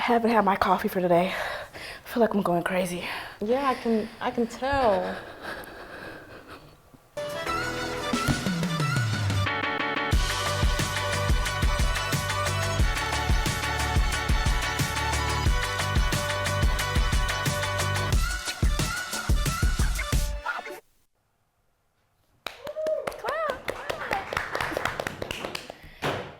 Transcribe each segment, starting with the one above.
haven't had my coffee for today. I feel like I'm going crazy. Yeah, I can tell.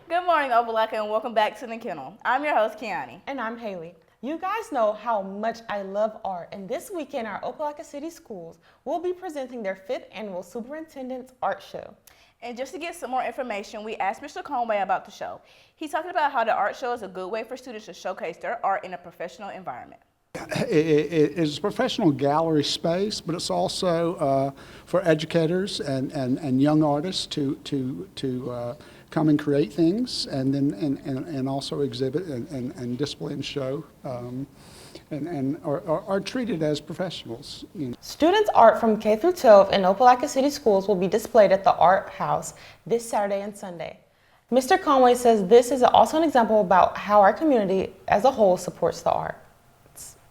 Good morning, Opelika, and welcome back to the Kennel. I'm your host, Kiani. And I'm Haley. You guys know how much I love art, and this weekend our Opelika City Schools will be presenting their 5th annual Superintendent's Art Show. And just to get some more information, we asked Mr. Conway about the show. He talked about how the art show is a good way for students to showcase their art in a professional environment. It is a professional gallery space, but it's also for educators and young artists to come and create things, and then and also exhibit and display and show, and are treated as professionals. You know. Students' art from K through 12 in Opelika City Schools will be displayed at the Art House this Saturday and Sunday. Mr. Conway says this is also an example about how our community as a whole supports the arts.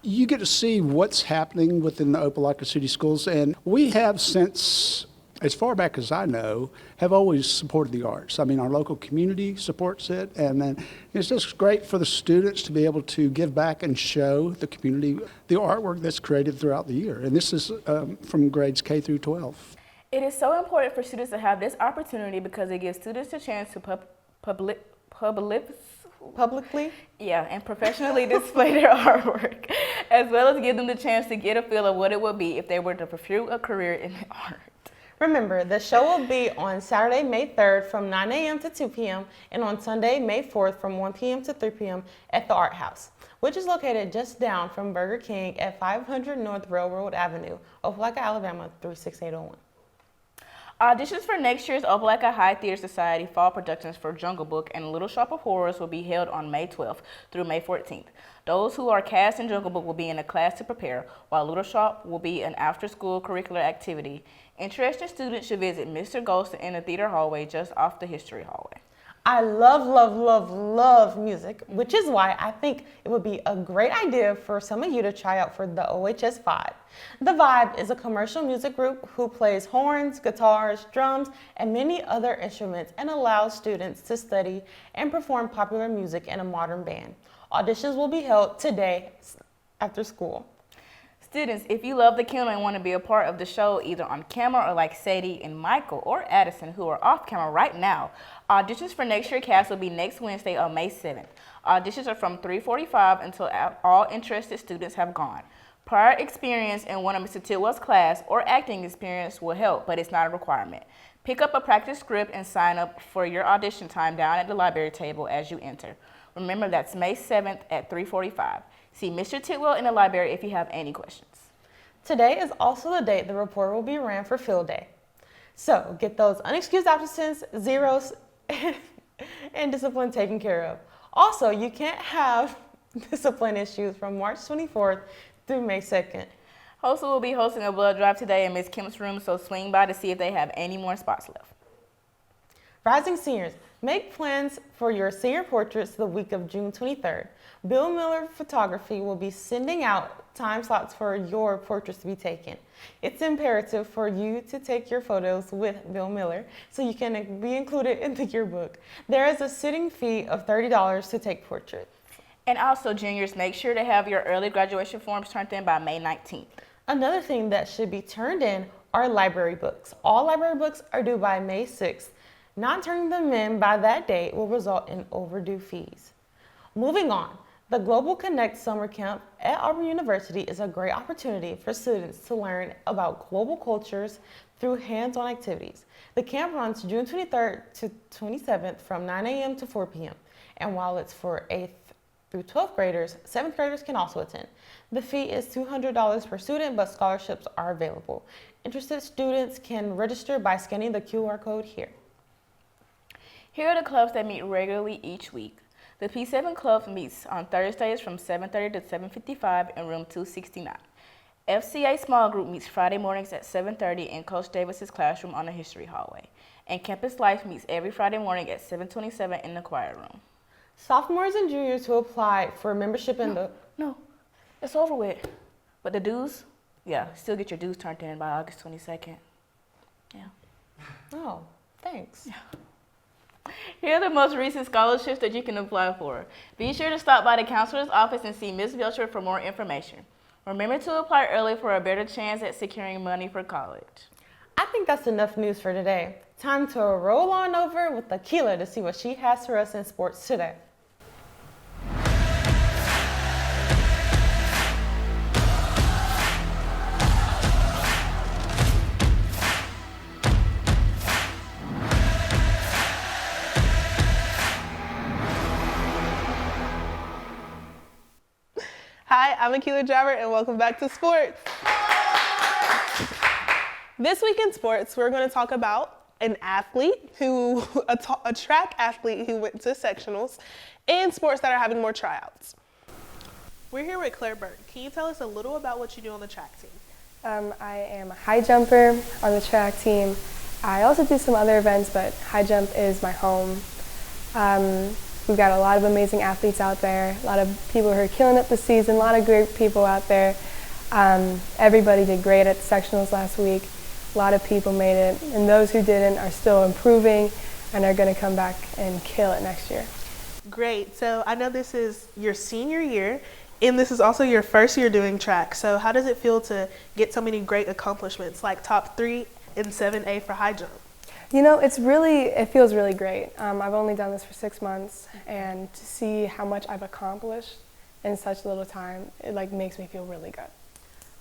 You get to see what's happening within the Opelika City Schools, and we have since, as far back as I know, have always supported the arts. I mean, our local community supports it, and then it's just great for the students to be able to give back and show the community the artwork that's created throughout the year. And this is from grades K through 12. It is so important for students to have this opportunity because it gives students a chance to publicly and professionally display their artwork, as well as give them the chance to get a feel of what it would be if they were to pursue a career in art. Remember, the show will be on Saturday, May 3rd from 9 a.m. to 2 p.m. and on Sunday, May 4th from 1 p.m. to 3 p.m. at the Art House, which is located just down from Burger King at 500 North Railroad Avenue, Opelika, Alabama 36801. Auditions for next year's Opelika High Theater Society fall productions for Jungle Book and Little Shop of Horrors will be held on May 12th through May 14th. Those who are cast in Jungle Book will be in a class to prepare, while Little Shop will be an after-school curricular activity. Interested students should visit Mr. Ghost in the theater hallway just off the history hallway. I love music, which is why I think it would be a great idea for some of you to try out for the OHS Vibe. The Vibe is a commercial music group who plays horns, guitars, drums, and many other instruments and allows students to study and perform popular music in a modern band. Auditions will be held today after school. Students, if you love the Kennel and want to be a part of the show either on camera or like Sadie and Michael or Addison, who are off camera right now, auditions for next year's cast will be next Wednesday on May 7th. Auditions are from 3:45 until all interested students have gone. Prior experience in one of Mr. Tidwell's class or acting experience will help, but it's not a requirement. Pick up a practice script and sign up for your audition time down at the library table as you enter. Remember, that's May 7th at 3:45. See Mr. Tidwell in the library if you have any questions. Today is also the date the report will be ran for field day. So get those unexcused absences, zeros, and discipline taken care of. Also, you can't have discipline issues from March 24th through May 2nd. HOSA will be hosting a blood drive today in Ms. Kim's room, so swing by to see if they have any more spots left. Rising seniors, make plans for your senior portraits the week of June 23rd. Bill Miller Photography will be sending out time slots for your portraits to be taken. It's imperative for you to take your photos with Bill Miller so you can be included in the yearbook. There is a sitting fee of $30 to take portraits. And also, juniors, make sure to have your early graduation forms turned in by May 19th. Another thing that should be turned in are library books. All library books are due by May 6th. Not turning them in by that date will result in overdue fees. Moving on, the Global Connect Summer Camp at Auburn University is a great opportunity for students to learn about global cultures through hands-on activities. The camp runs June 23rd to 27th from 9 a.m. to 4 p.m. And while it's for 8th through 12th graders, 7th graders can also attend. The fee is $200 per student, but scholarships are available. Interested students can register by scanning the QR code here. Here are the clubs that meet regularly each week. The P7 Club meets on Thursdays from 7:30 to 7:55 in room 269. FCA Small Group meets Friday mornings at 7:30 in Coach Davis's classroom on the history hallway. And Campus Life meets every Friday morning at 7:27 in the choir room. Sophomores and juniors who apply for membership in the... No, it's over with. But the dues, yeah, still get your dues turned in by August 22nd. Yeah. Oh, thanks. Here are the most recent scholarships that you can apply for. Be sure to stop by the counselor's office and see Ms. Belcher for more information. Remember to apply early for a better chance at securing money for college. I think that's enough news for today. Time to roll on over with Akila to see what she has for us in sports today. Hi, I'm Akila Driver, and welcome back to sports. This week in sports, we're going to talk about a track athlete who went to sectionals, and sports that are having more tryouts. We're here with Claire Burke. Can you tell us a little about what you do on the track team? I am a high jumper on the track team. I also do some other events, but high jump is my home. We've got a lot of amazing athletes out there, a lot of people who are killing it this season, a lot of great people out there. Everybody did great at the sectionals last week. A lot of people made it, and those who didn't are still improving and are going to come back and kill it next year. Great. So I know this is your senior year, and this is also your first year doing track. So how does it feel to get so many great accomplishments, like top 3 in 7A for high jump? You know, it feels really great. I've only done this for 6 months, and to see how much I've accomplished in such little time, it makes me feel really good.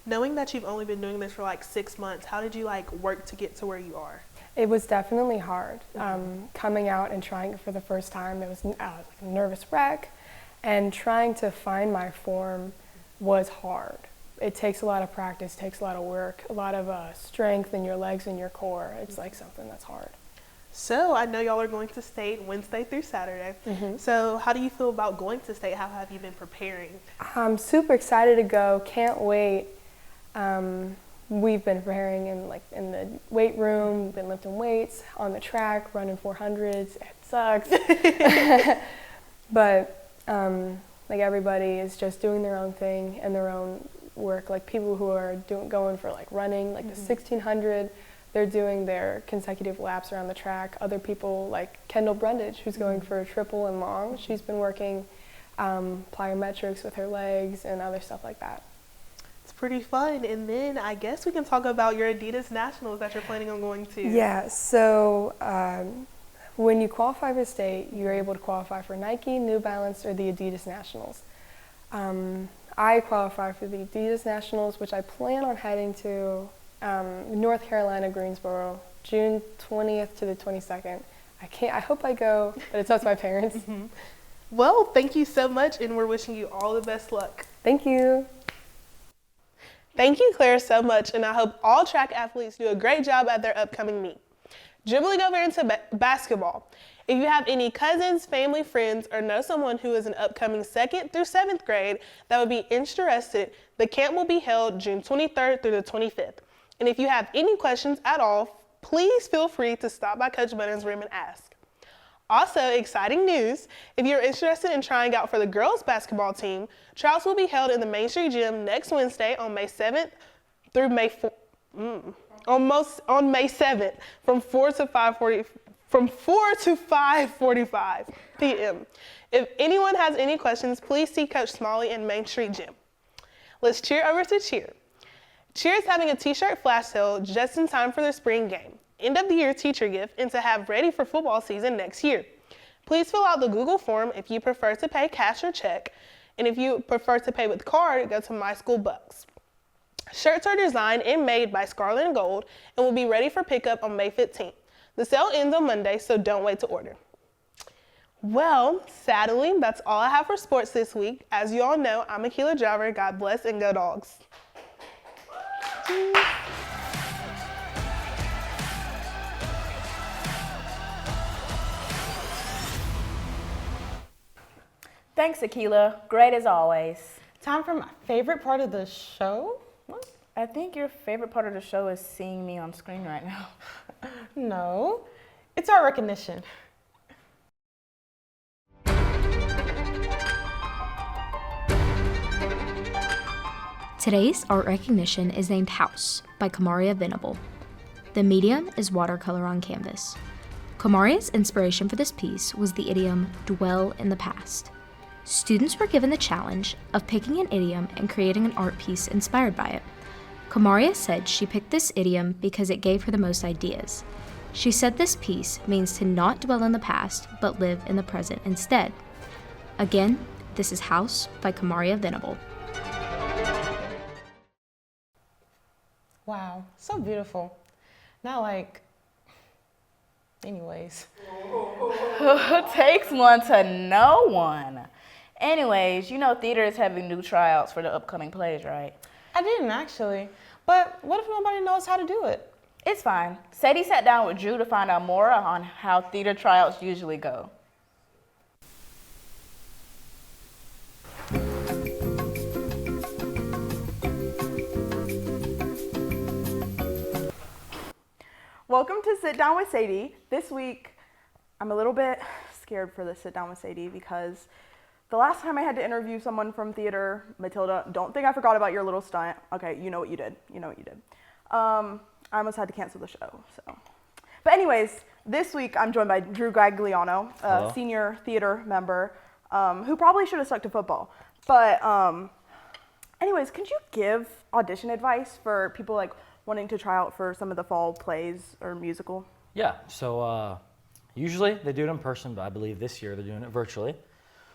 Knowing that you've only been doing this for 6 months, how did you work to get to where you are? It was definitely hard. Coming out and trying it for the first time, it was a nervous wreck, and trying to find my form was hard. It takes a lot of practice, takes a lot of work, a lot of strength in your legs and your core. It's something that's hard. So I know y'all are going to state Wednesday through Saturday. So how do you feel about going to state? How have you been preparing? I'm super excited to go. Can't wait. We've been preparing in the weight room. We've been lifting weights on the track, running 400s. It sucks, but everybody is just doing their own thing and their own work. People who are going for running the 1600, they're doing their consecutive laps around the track. Other people like Kendall Brundage, who's going for a triple and long. She's been working plyometrics with her legs and other stuff like that. It's pretty fun. And then I guess we can talk about your Adidas Nationals that you're planning on going to. Yeah, so when you qualify for state, you're able to qualify for Nike, New Balance, or the Adidas Nationals. I qualify for the Adidas Nationals, which I plan on heading to North Carolina, Greensboro, June 20th to the 22nd. I hope I go, but it's up to my parents. Well, thank you so much, and we're wishing you all the best luck. Thank you. Thank you, Claire, so much, and I hope all track athletes do a great job at their upcoming meet. Dribbling over into basketball. If you have any cousins, family, friends, or know someone who is an upcoming 2nd through 7th grade that would be interested, the camp will be held June 23rd through the 25th. And if you have any questions at all, please feel free to stop by Coach Bunning's room and ask. Also, exciting news, if you're interested in trying out for the girls basketball team, trials will be held in the Main Street Gym next Wednesday on May 7th through May 4th. On May 7th from 4 to 5:45 p.m. If anyone has any questions, please see Coach Smalley in Main Street Gym. Let's cheer over to cheer. Cheer is having a t-shirt flash sale just in time for the spring game, end of the year teacher gift, and to have ready for football season next year. Please fill out the Google form if you prefer to pay cash or check, and if you prefer to pay with card, go to My School Bucks. Shirts are designed and made by Scarlet and Gold and will be ready for pickup on May 15th. The sale ends on Monday, so don't wait to order. Well, sadly, that's all I have for sports this week. As you all know, I'm Akila Driver. God bless and go Dogs. Thanks, Akila. Great as always. Time for my favorite part of the show. What? I think your favorite part of the show is seeing me on screen right now. No, it's our recognition. Today's art recognition is named House by Kamaria Venable. The medium is watercolor on canvas. Kamaria's inspiration for this piece was the idiom, dwell in the past. Students were given the challenge of picking an idiom and creating an art piece inspired by it. Kamaria said she picked this idiom because it gave her the most ideas. She said this piece means to not dwell in the past, but live in the present instead. Again, this is House by Kamaria Venable. Wow, so beautiful. Not like, anyways. Takes one to know one. Anyways, you know theater is having new tryouts for the upcoming plays, right? I didn't actually, but what if nobody knows how to do it? It's fine. Sadie sat down with Drew to find out more on how theater tryouts usually go. Welcome to Sit Down with Sadie. This week, I'm a little bit scared for this Sit Down with Sadie because the last time I had to interview someone from theater, Matilda, don't think I forgot about your little stunt. Okay, you know what you did. You know what you did. I almost had to cancel the show, so. But anyways, this week I'm joined by Drew Gagliano, a senior theater member, who probably should have stuck to football. But anyways, could you give audition advice for people like wanting to try out for some of the fall plays or musical? Yeah, so usually they do it in person, but I believe this year they're doing it virtually.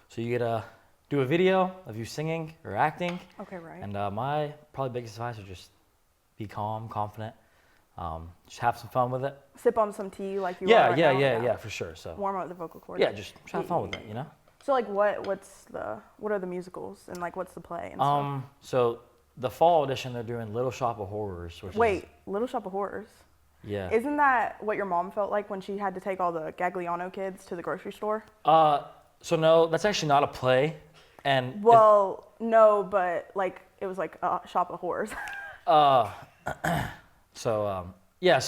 So you get to do a video of you singing or acting. Okay, right. And my probably biggest advice is just be calm, confident, just have some fun with it. Sip on some tea like you are right now. Yeah, for sure. So Warm up the vocal cords. yeah, just have fun with it, you know? So like what are the musicals and like what's the play and stuff? So the fall audition, they're doing Little Shop of Horrors. Which Wait, Little Shop of Horrors? Yeah. Isn't that what your mom felt like when she had to take all the Gagliano kids to the grocery store? So no, that's actually not a play. And Well, no, but like it was like a shop of horrors. So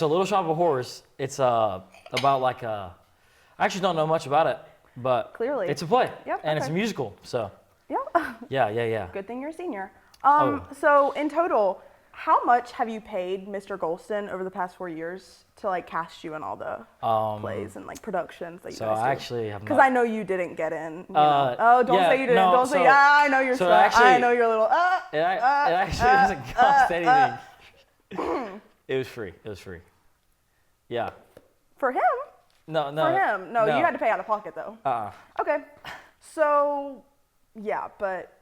Little Shop of Horrors, it's about like I actually don't know much about it, but Clearly. it's a play. Yep, And it's a okay. musical, so Yeah. yeah. Good thing you're a senior. Oh. So in total, how much have you paid Mr. Golston over the past 4 years to like cast you in all the plays and like productions that you So guys do? I actually have Because not. I know you didn't get in. You know. Oh, don't yeah, say you didn't. no, Don't say. so- I know your so stuff. I actually- know your little. It actually doesn't cost anything. It was free. It was free. Yeah. For him. No. For him. No, you had to pay out of pocket though. Okay. So, yeah, but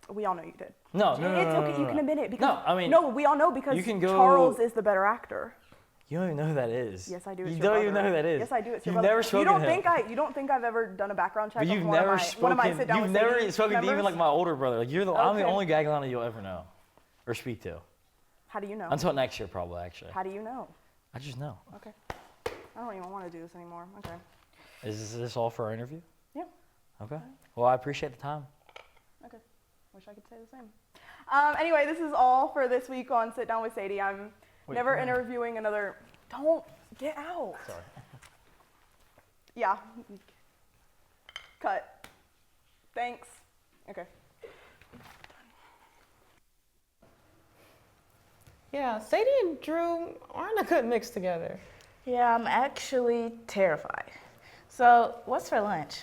we all know you did. No. It's okay. You can admit it because No, I mean, no, we all know because you can go- Charles is the better actor. You don't even know who that is. Yes, I do. It's You your don't even know brother. who that is. Yes, I do. It's your You've brother. never spoken You don't to him. think you don't think I've ever done a background check But you've of never one of my sit down you've with never Sadie spoken to even members? like my older brother. Like I'm the Okay. only Gagliano you'll ever know or speak to. How do you know? Until next year, probably, actually. How do you know? I just know. Okay. I don't even want to do this anymore. Okay. Is this all for our interview? Yeah. Okay. Well, I appreciate the time. Okay. Wish I could say the same. Anyway, this is all for this week on Sit Down with Sadie. I'm never interviewing another. Don't get out. Sorry. Yeah. Cut. Thanks. Okay. Yeah, Sadie and Drew aren't a good mix together. Yeah, I'm actually terrified. So, what's for lunch?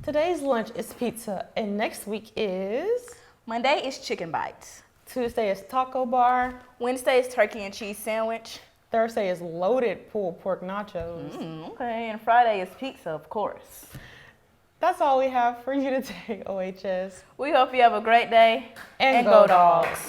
Today's lunch is pizza, and next week is Monday is chicken bites. Tuesday is taco bar. Wednesday is turkey and cheese sandwich. Thursday is loaded pulled pork nachos. Okay, and Friday is pizza, of course. That's all we have for you today, OHS. We hope you have a great day. And go Dogs.